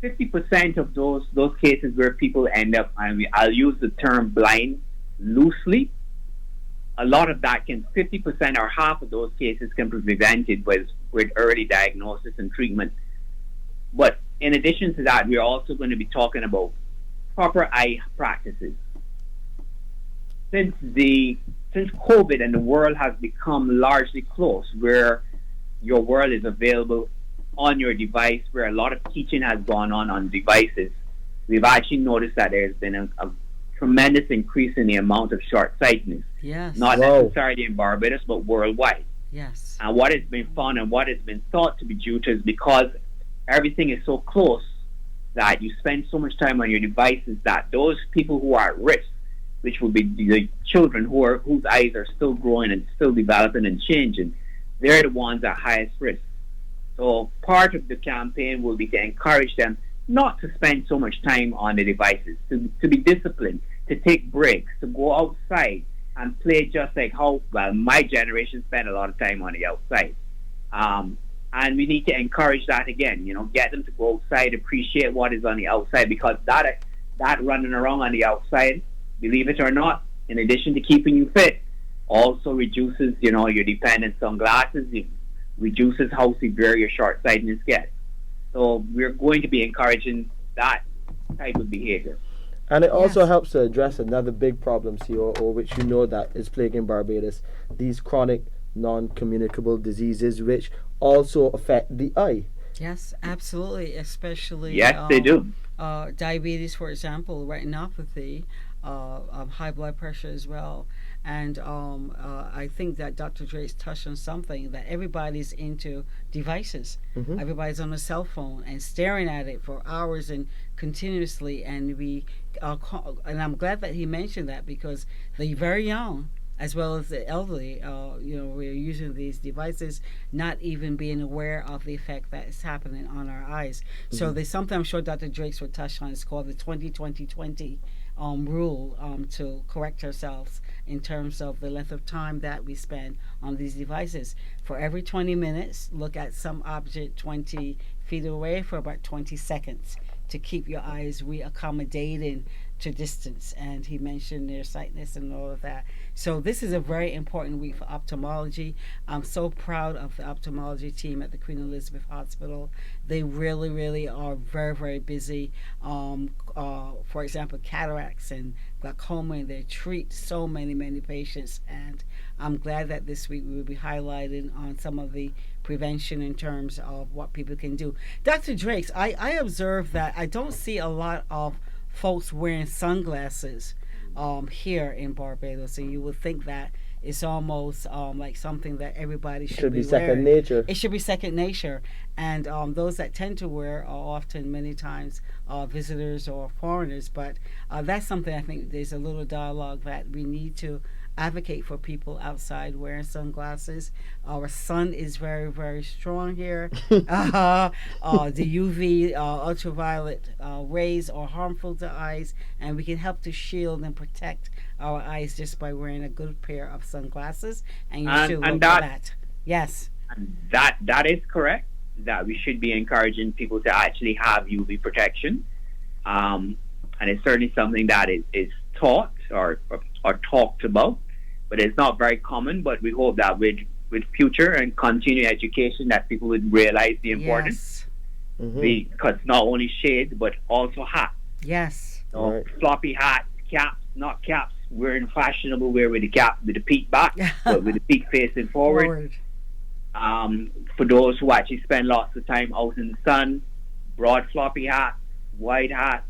50% of those cases where people end up, I'll use the term blind loosely, a lot of that 50% or half of those cases can be prevented with early diagnosis and treatment. But in addition to that, we're also going to be talking about proper eye practices. Since COVID and the world has become largely closed, where your world is available on your device, where a lot of teaching has gone on devices, we've actually noticed that there's been a tremendous increase in the amount of short-sightedness. Yes. Not necessarily in Barbados, but worldwide. Yes. And what has been found and what has been thought to be due to is because everything is so close that you spend so much time on your devices that those people who are at risk, which will be the children whose eyes are still growing and still developing and changing, they're the ones at highest risk. So part of the campaign will be to encourage them not to spend so much time on the devices, to be disciplined, to take breaks, to go outside and play just like how, my generation spent a lot of time on the outside. And we need to encourage that again, get them to go outside, appreciate what is on the outside, because that running around on the outside, believe it or not, in addition to keeping you fit, also reduces, your dependence on glasses, it reduces how severe your short-sightedness gets. So we're going to be encouraging that type of behavior. And it also helps to address another big problem, COO, which that is plaguing Barbados, these chronic non-communicable diseases, which also affect the eye. Yes, absolutely, especially they do. Diabetes, for example, retinopathy, high blood pressure as well. And I think that Dr. Drake's touched on something, that everybody's into devices. Mm-hmm. Everybody's on a cell phone and staring at it for hours and continuously. And and I'm glad that he mentioned that, because the very young, as well as the elderly, we're using these devices, not even being aware of the effect that is happening on our eyes. Mm-hmm. So there's something I'm sure Dr. Drake's will touch on. It's called the 20-20-20 rule to correct ourselves in terms of the length of time that we spend on these devices. For every 20 minutes, look at some object 20 feet away for about 20 seconds to keep your eyes reaccommodating to distance, and he mentioned nearsightedness and all of that. So this is a very important week for ophthalmology. I'm so proud of the ophthalmology team at the Queen Elizabeth Hospital. They really, really are very, very busy. For example, cataracts and glaucoma, and they treat so many, many patients. And I'm glad that this week we will be highlighting on some of the prevention in terms of what people can do. Dr. Drakes, I observe that I don't see a lot of folks wearing sunglasses here in Barbados, and you would think that it's almost like something that everybody should be second wearing. nature. It should be second nature, and those that tend to wear are often, many times, visitors or foreigners. But that's something I think there's a little dialogue that we need to advocate for people outside wearing sunglasses. Our sun is very, very strong here. The UV, ultraviolet rays are harmful to eyes, and we can help to shield and protect our eyes just by wearing a good pair of sunglasses. And you should look for that. Yes. That is correct. That we should be encouraging people to actually have UV protection, and it's certainly something that is taught or talked about, but it's not very common. But we hope that with future and continued education, that people would realize the importance. Yes. Because not only shade, but also hats. Yes. So floppy hats, caps, not caps. We're in fashionable wear with the cap with the peak back, but with the peak facing forward. For those who actually spend lots of time out in the sun, broad floppy hats, wide hats.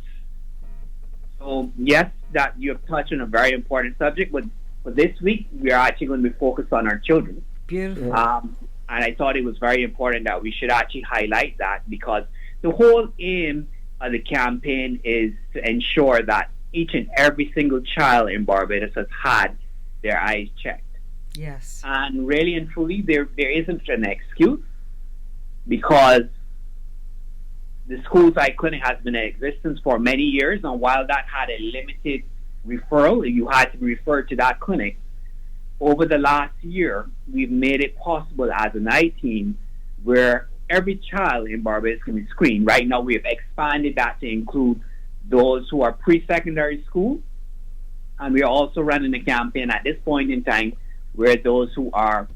So yes, that you have touched on a very important subject, but for this week we are actually going to be focused on our children. Beautiful. And I thought it was very important that we should actually highlight that, because the whole aim of the campaign is to ensure that each and every single child in Barbados has had their eyes checked. Yes. And really and truly, there isn't an excuse, because the school's eye clinic has been in existence for many years, and while that had a limited referral, you had to be referred to that clinic. Over the last year, we've made it possible as an eye team where every child in Barbados can be screened. Right now, we have expanded that to include those who are pre-secondary school, and we are also running a campaign at this point in time where those who are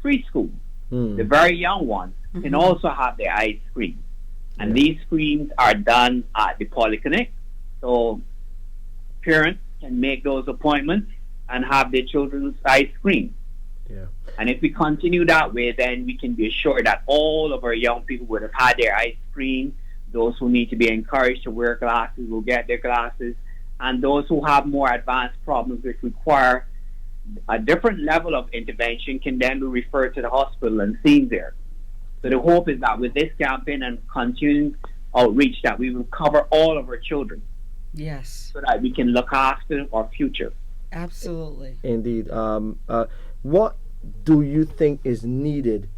preschool, the very young ones, can also have their eyes screened. And these screens are done at the polyclinic. So parents can make those appointments and have their children's eyes screened. Yeah. And if we continue that way, then we can be assured that all of our young people would have had their eyes screened. Those who need to be encouraged to wear glasses will get their glasses. And those who have more advanced problems which require a different level of intervention can then be referred to the hospital and seen there. So the hope is that with this campaign and continuing outreach, that we will cover all of our children. Yes. So that we can look after our future. Absolutely. Indeed. What do you think is needed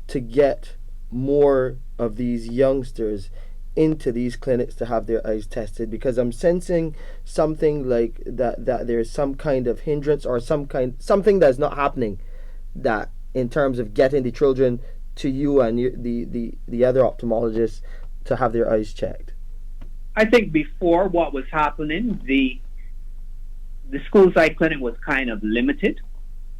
to get more of these youngsters into these clinics to have their eyes tested? Because I'm sensing something like that there's some kind of hindrance or something that's not happening, that in terms of getting the children to you and the other ophthalmologists to have their eyes checked. I think before, what was happening, the school's eye clinic was kind of limited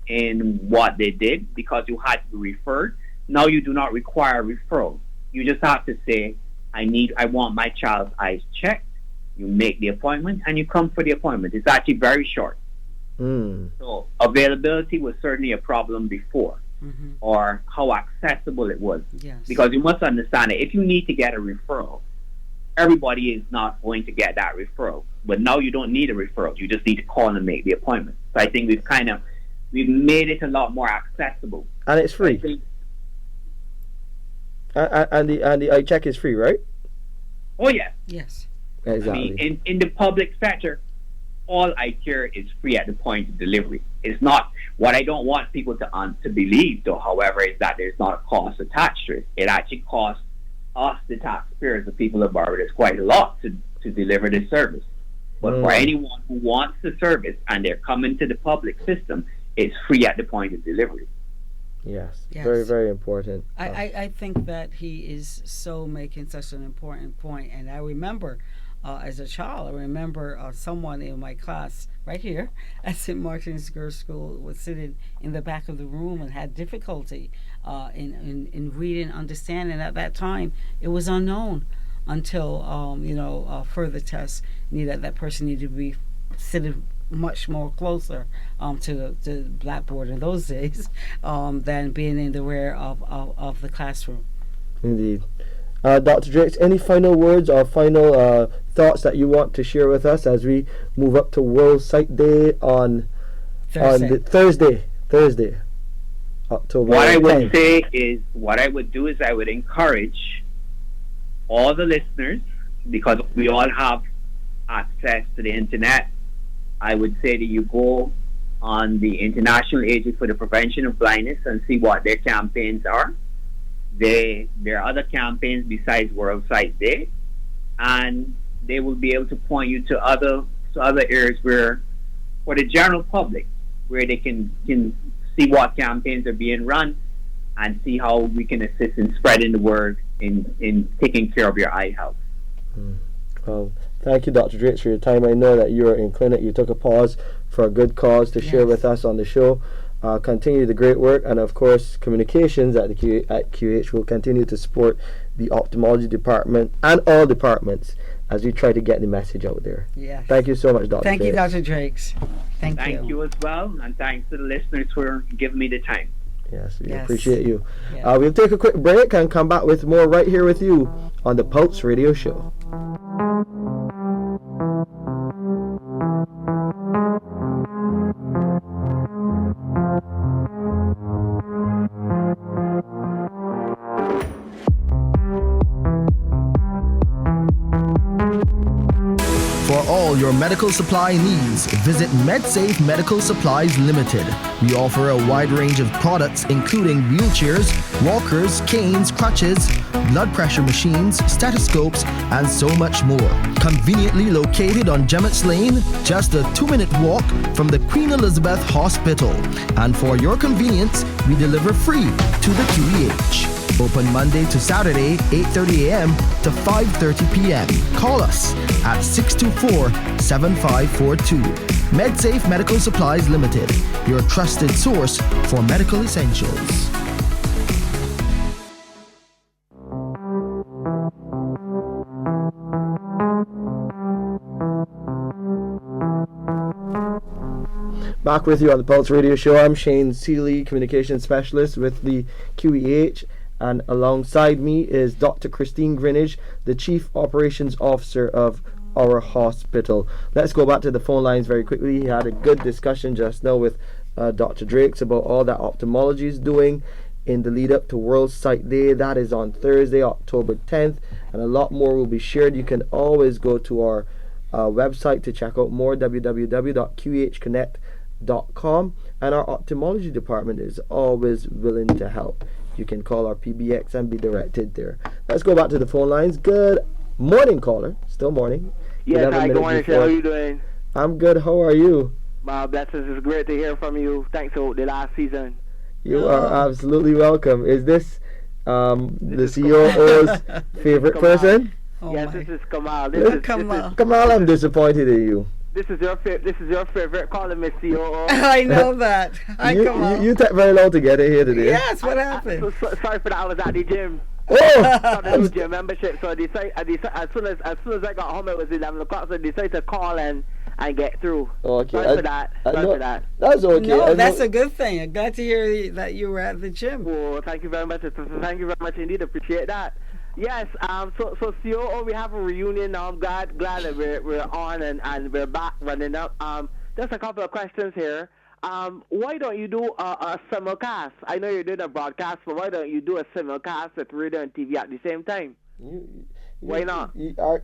in what they did because you had to be referred. Now you do not require referral. You just have to say, I want my child's eyes checked. You make the appointment and you come for the appointment. It's actually very short. So availability was certainly a problem before, or how accessible it was. Yes. Because you must understand that if you need to get a referral, everybody is not going to get that referral. But now you don't need a referral. You just need to call and make the appointment. So I think we've made it a lot more accessible. And it's free. And the eye check is free, right? Oh yeah. Yes. Exactly. I mean, in the public sector, all eye care is free at the point of delivery. It's not. What I don't want people to believe, though, however, is that there's not a cost attached to it. It actually costs us, the taxpayers, the people of Barbados, quite a lot to deliver this service. But for anyone who wants the service and they're coming to the public system, it's free at the point of delivery. Yes. Very, very important. I think that he is so making such an important point. And I remember as a child. I remember someone in my class right here at St. Martin's Girls' School was sitting in the back of the room and had difficulty in reading, understanding. At that time, it was unknown until further tests needed. That person needed to be sitting much more closer to the blackboard in those days than being in the rear of the classroom. Indeed. Dr. Drakes, any final words or final thoughts that you want to share with us as we move up to World Sight Day on Thursday, October 10th? What I would do is I would encourage all the listeners, because we all have access to the internet. I would say that you go on the International Agency for the Prevention of Blindness and see what their campaigns are. There are other campaigns besides World Sight Day, and they will be able to point you to other areas where, for the general public, where they can see what campaigns are being run and see how we can assist in spreading the word in taking care of your eye health. Well, thank you, Dr. Drakes, for your time. I know that you are in clinic. You took a pause for a good cause to share with us on the show. Continue the great work, and of course, communications at QH will continue to support the ophthalmology department and all departments as we try to get the message out there. Yes. Thank you so much, Dr. Thank you, Drakes. Dr. Drakes. Thank you as well, and thanks to the listeners for giving me the time. Yes, we appreciate you. Yeah. We'll take a quick break and come back with more right here with you on the Pulse Radio Show. For all your medical supply needs, visit MedSafe Medical Supplies Limited. We offer a wide range of products including wheelchairs, walkers, canes, crutches, blood pressure machines, stethoscopes, and so much more. Conveniently located on Gemmett's Lane, just a 2-minute walk from the Queen Elizabeth Hospital. And for your convenience, we deliver free to the QEH. Open Monday to Saturday, 8:30 a.m. to 5:30 p.m. Call us at 624-7542. MedSafe Medical Supplies Limited, your trusted source for medical essentials. Back with you on the Pulse Radio Show. I'm Shane Seeley, Communications Specialist with the QEH, and alongside me is Dr. Christine Greenidge, the Chief Operations Officer of our hospital. Let's go back to the phone lines very quickly. He had a good discussion just now with Dr. Drakes about all that ophthalmology is doing in the lead up to World Sight Day. That is on Thursday, October 10th, and a lot more will be shared. You can always go to our website to check out more, www.qhconnect.com, and our ophthalmology department is always willing to help. You can call our PBX and be directed there. Let's go back to the phone lines. Good morning, caller. Still morning. Yes, hi, good morning, sir. How are you doing? I'm good. How are you? My blessings. It's great to hear from you. Thanks for the last season. You are absolutely welcome. Is this the COO's favorite person? Oh yes, my. this is Kamal. Kamal, I'm disappointed in you. This is your favorite caller, Miss COO. I know that. You took very long to get it here today. Yes, what happened? Sorry for that. I was at the gym. Oh! Got the new gym membership, so I decided as soon as I got home, it was 11 o'clock, so I decided to call and get through. Okay. Sorry for that. That's okay. No, that's a good thing. I'm glad to hear that you were at the gym. Oh, thank you very much. Thank you very much indeed. Appreciate that. Yes, so COO, we have a reunion now. I'm glad that we're on and we're back running up. Just a couple of questions here. Why don't you do a simulcast? I know you're doing a broadcast, but why don't you do a simulcast with radio and TV at the same time? Why not?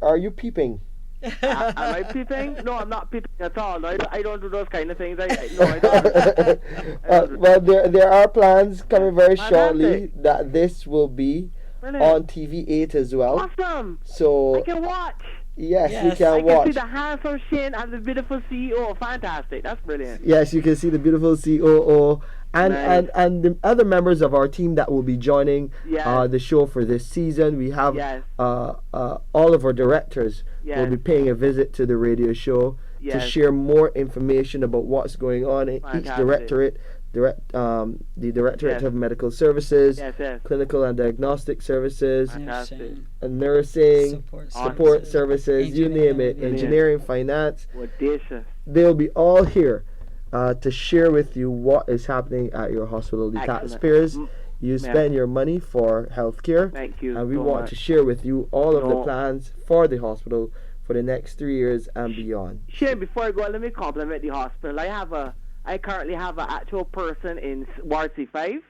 Are you peeping? Am I peeping? No, I'm not peeping at all. No, I don't do those kind of things. I don't. Well, there are plans coming very shortly that this will be on TV8 as well. Awesome. So I can watch. Yes, you can watch. I can see the handsome Shane and the beautiful CEO. Fantastic. That's brilliant. Yes, you can see the beautiful COO and the other members of our team that will be joining Yes. the show for this season. We have Yes. all of our directors will Yes. be paying a visit to the radio show to Yes. share more information about what's going on in each Fantastic. directorate. The Directorate Yes. of Medical Services, Yes, yes. Clinical and Diagnostic Services, Fantastic. nursing, support services, you name it, Engineering. engineering, finance. Audacious. They'll be all here to share with you what is happening at your hospital. The Excellent. taxpayers, Mm, you yeah. spend your money for healthcare, Thank you and we so want much. to share with you all of the No. plans for the hospital for the next 3 years and beyond. Shane, before I go, let me compliment the hospital. I currently have an actual person in Ward C5.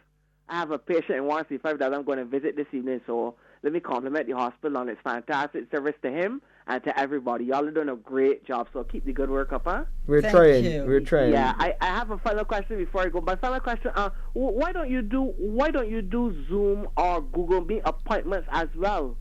I have a patient in Ward C5 that I'm going to visit this evening. So let me compliment the hospital on its fantastic service to him and to everybody. Y'all are doing a great job. So keep the good work up, huh? We're trying. We're trying. Yeah, I have a final question before I go. My final question: why don't you do Zoom or Google Meet appointments as well?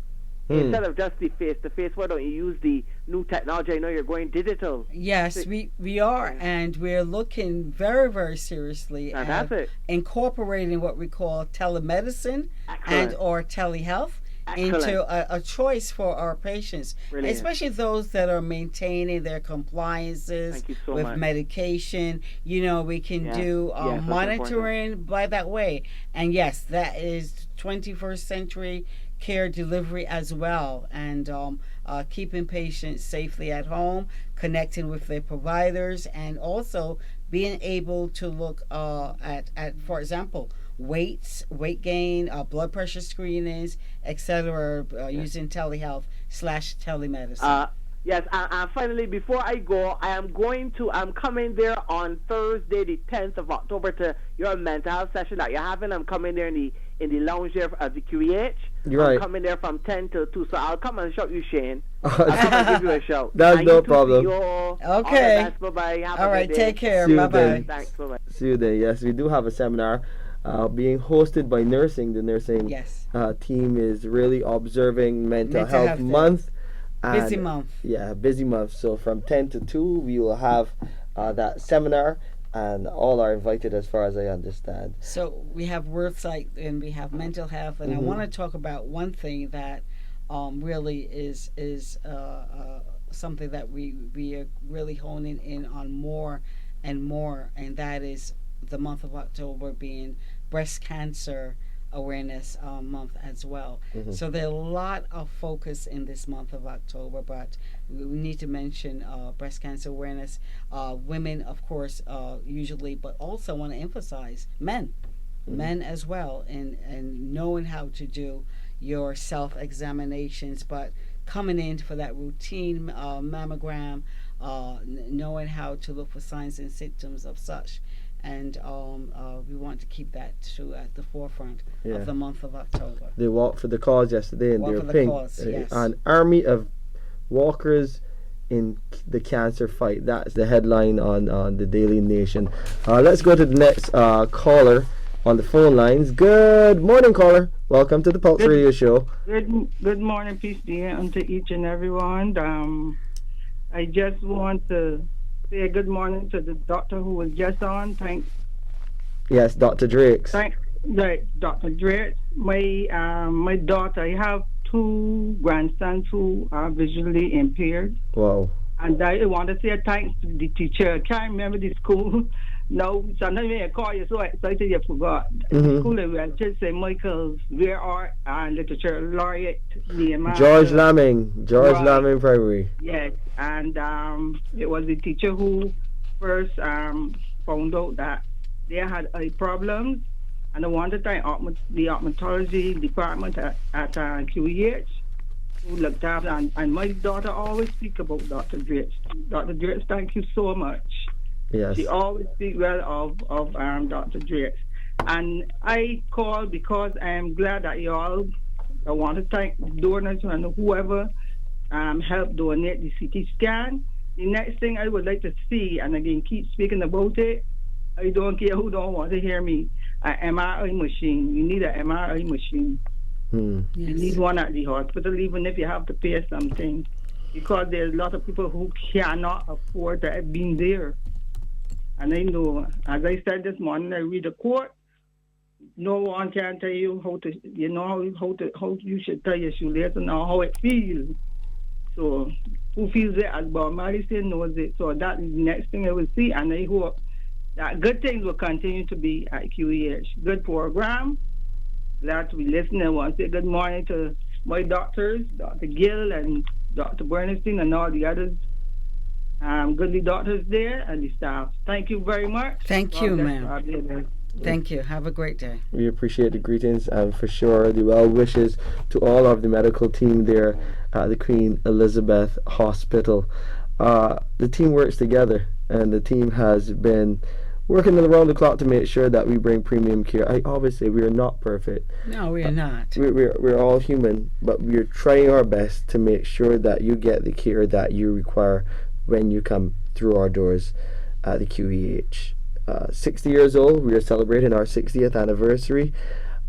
Instead of just the face-to-face, why don't you use the new technology? I know you're going digital. Yes, we are, and we're looking very, very seriously at Fantastic. incorporating what we call telemedicine Excellent. and or telehealth Excellent. into a choice for our patients, Brilliant. especially those that are maintaining their compliances Thank you so with much. medication. You know, we can Yes. do Yes, that's monitoring by that way. And yes, that is 21st century care delivery as well, and keeping patients safely at home, connecting with their providers, and also being able to look at, for example, weight gain, blood pressure screenings, etc., using telehealth/telemedicine. Yes, and finally, before I go, I'm coming there on Thursday, the 10th of October, to your mental health session that you're having. I'm coming there in the lounge there of the QEH. Right. I'm coming there from 10 till 2, so I'll come and shout you, Shane. I'll come and give you a shout. That's And no you too, problem. CEO. Okay. All the best. Bye-bye. Have All a right, good day. take care. See you Bye-bye. then. Thanks. Bye-bye. See you then. Yes, we do have a seminar being hosted by nursing. The nursing Yes. team is really observing Mental Mental Health Health Day. Month. Busy And, month. Yeah, busy month. So from 10 to 2, we will have that seminar, and all are invited as far as I understand. So we have WordSight and we have mental health, and I want to talk about one thing that really is something that we are really honing in on more and more, and that is the month of October being breast cancer awareness month as well. So there's a lot of focus in this month of October, but we need to mention breast cancer awareness. Women, of course, usually, but also want to emphasize men as well, and knowing how to do your self-examinations, but coming in for that routine mammogram, knowing how to look for signs and symptoms of such. And we want to keep that at the forefront of the month of October. They walked for the cause yesterday, and Walk they're for the pink. cause, yes. An army of walkers in the cancer fight. That's the headline on the Daily Nation. Let's go to the next caller on the phone lines. Good morning, caller. Welcome to the Pulse Radio Show. Good morning, peace be unto each and everyone. I just want to say good morning to the doctor who was just on. Thanks. Yes, Dr. Drakes. Thanks, right, Dr. Drakes. My daughter, I have 2 grandsons who are visually impaired. Wow. And I want to say thanks to the teacher. I can't remember the school. No, sometimes when I call you so excited you forgot. The school I just say Michael's Rare Art and Literature Laureate Nehemiah. George Lamming Right. Primary. Yes, and it was the teacher who first found out that they had eye problems, and I want to thank the optometry department at QEH who looked after, and my daughter always speak about Dr. Drakes. Dr. Drakes, thank you so much. Yes. She always speak well of Dr. Drakes. And I call because I am glad that you all, I want to thank donors and whoever helped donate the CT scan. The next thing I would like to see, and again keep speaking about it, I don't care who don't want to hear me, an MRI machine. You need an MRI machine. You need one at the hospital, even if you have to pay something, because there's a lot of people who cannot afford to have been there. And I know, as I said this morning, I read a quote. No one can tell you how to, how you should tie your shoelace and how it feels. So who feels it, as Bob Marley said, knows it. So that is the next thing I will see, and I hope that good things will continue to be at QEH. Good program. Glad to be listening. I want to say good morning to my doctors, Dr. Gill and Dr. Bernstein and all the others. Goodly doctors there and the staff. Thank you very much. Thank you, ma'am. Thank you. Have a great day. We appreciate the greetings and for sure the well wishes to all of the medical team there at the Queen Elizabeth Hospital. The team works together, and the team has been working around the clock to make sure that we bring premium care. I always say we are not perfect. No, we are not. We're all human, but we're trying our best to make sure that you get the care that you require when you come through our doors at the QEH. 60 years old, we are celebrating our 60th anniversary,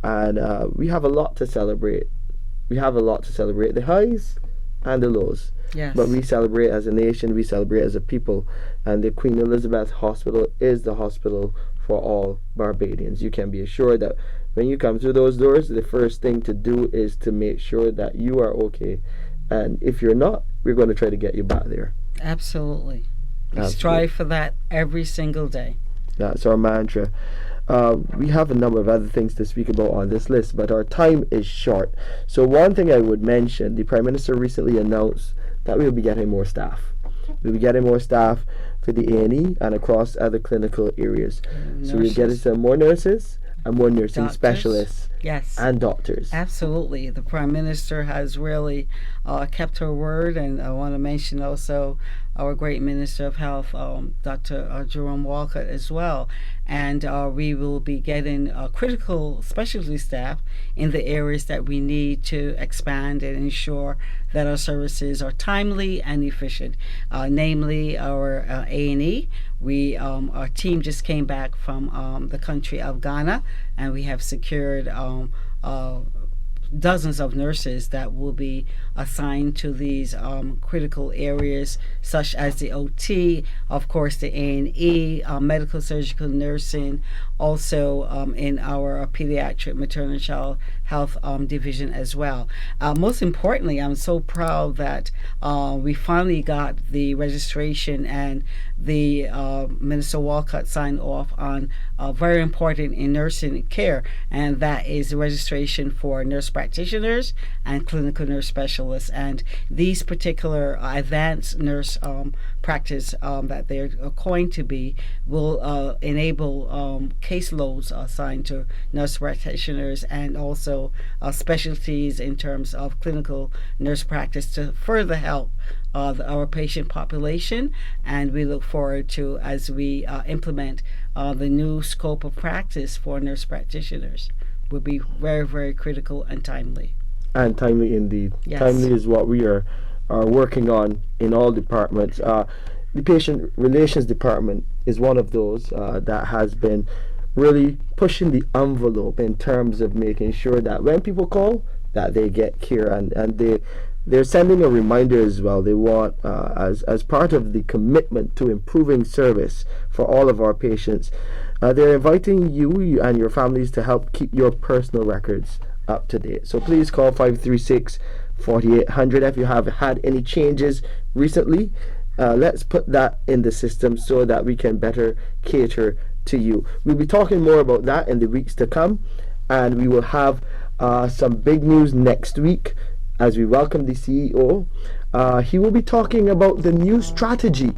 and we have a lot to celebrate. We have a lot to celebrate, the highs and the lows. Yes. But we celebrate as a nation, we celebrate as a people, and the Queen Elizabeth Hospital is the hospital for all Barbadians. You can be assured that when you come through those doors, the first thing to do is to make sure that you are okay, and if you're not, we're going to try to get you back there. Absolutely. We strive for that every single day. That's our mantra. We have a number of other things to speak about on this list, but our time is short. So one thing I would mention, the Prime Minister recently announced that we'll be getting more staff. We'll be getting more staff for the A&E and across other clinical areas. Nurses. So we're getting some more nurses and more nursing specialists. Yes. And doctors. Absolutely. The Prime Minister has really kept her word, and I want to mention also our great Minister of Health, Dr. Jerome Walcott, as well. And we will be getting critical specialty staff in the areas that we need to expand and ensure that our services are timely and efficient, namely our A&E. Our team just came back from the country of Ghana, and we have secured dozens of nurses that will be assigned to these critical areas, such as the OT, of course the A&E, medical surgical nursing, also in our pediatric maternal child health division as well. Most importantly, I'm so proud that we finally got the registration, and the Minister Walcott signed off on very important in nursing care, and that is the registration for nurse practitioners and clinical nurse specialists. And these particular advanced nurse practice that they're going to be will enable caseloads assigned to nurse practitioners, and also specialties in terms of clinical nurse practice to further help our patient population. And we look forward to, as we implement the new scope of practice for nurse practitioners, will be very, very critical and timely. And timely indeed. Yes. Timely is what we are working on in all departments. The patient relations department is one of those that has been really pushing the envelope in terms of making sure that when people call, that they get care, and they're sending a reminder as well. They want, as part of the commitment to improving service for all of our patients, they're inviting you and your families to help keep your personal records up to date. So please call 536-4800 if you have had any changes recently. Let's put that in the system so that we can better cater to you. We'll be talking more about that in the weeks to come, and we will have some big news next week as we welcome the CEO. He will be talking about the new strategy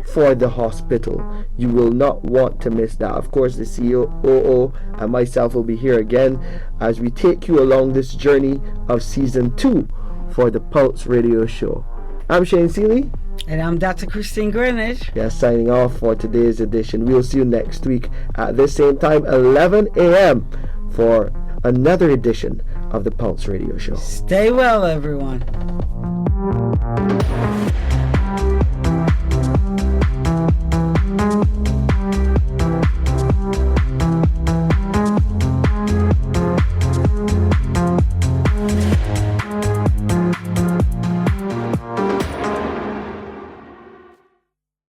for the hospital. You will not want to miss that. Of course, the CEO and myself will be here again as we take you along this journey of Season 2 for the Pulse Radio Show. I'm Shane Seeley. And I'm Dr. Christine Greenwich. Yes, signing off for today's edition. We'll see you next week at this same time, 11 a.m. for another edition of the Pulse Radio Show. Stay well, everyone.